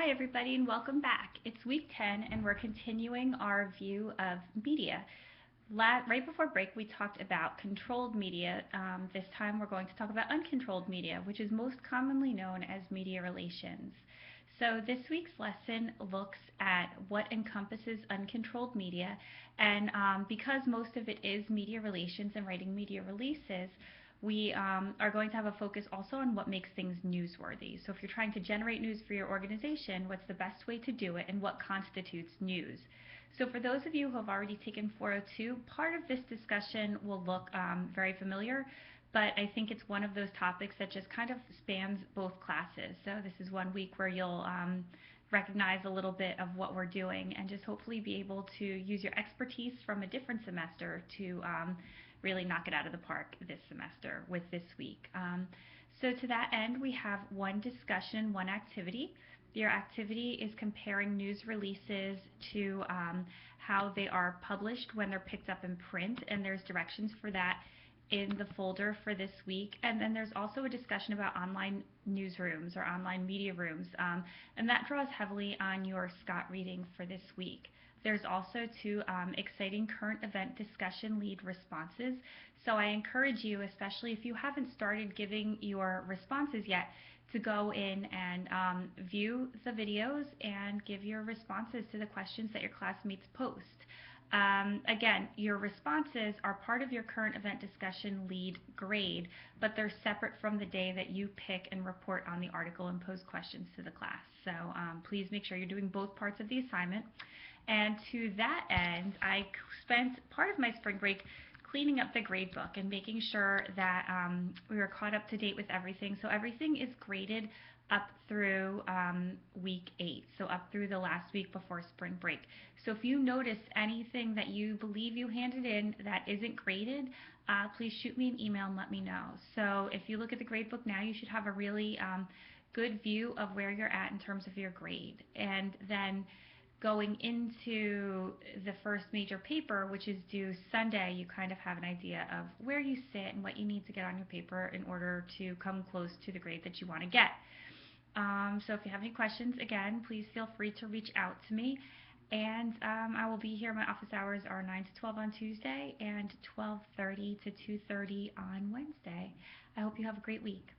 Hi, everybody, and welcome back. It's week 10, and we're continuing our view of media. Right before break, we talked about controlled media. This time, we're going to talk about uncontrolled media, which is most commonly known as media relations. So, this week's lesson looks at what encompasses uncontrolled media, and because most of it is media relations and writing media releases, we are going to have a focus also on what makes things newsworthy. So if you're trying to generate news for your organization, what's the best way to do it and what constitutes news? So for those of you who have already taken 402, part of this discussion will look very familiar, but I think it's one of those topics that just kind of spans both classes. So this is one week where you'll recognize a little bit of what we're doing and just hopefully be able to use your expertise from a different semester to really knock it out of the park this semester with this week. So to that end, we have one discussion, one activity. Your activity is comparing news releases to how they are published when they're picked up in print, and there's directions for that in the folder for this week. And then there's also a discussion about online newsrooms or online media rooms, and that draws heavily on your Scott reading for this week. There's also two exciting current event discussion lead responses. So I encourage you, especially if you haven't started giving your responses yet, to go in and view the videos and give your responses to the questions that your classmates post. Again, your responses are part of your current event discussion lead grade, but they're separate from the day that you pick and report on the article and pose questions to the class. So please make sure you're doing both parts of the assignment. And to that end, I spent part of my spring break cleaning up the grade book and making sure that we were caught up to date with everything. So everything is graded up through week 8, so up through the last week before spring break. So if you notice anything that you believe you handed in that isn't graded, please shoot me an email and let me know. So if you look at the grade book now, you should have a really good view of where you're at in terms of your grade. And then going into the first major paper, which is due Sunday, you kind of have an idea of where you sit and what you need to get on your paper in order to come close to the grade that you want to get. So if you have any questions, again, please feel free to reach out to me. And I will be here. My office hours are 9 to 12 on Tuesday and 12:30 to 2:30 on Wednesday. I hope you have a great week.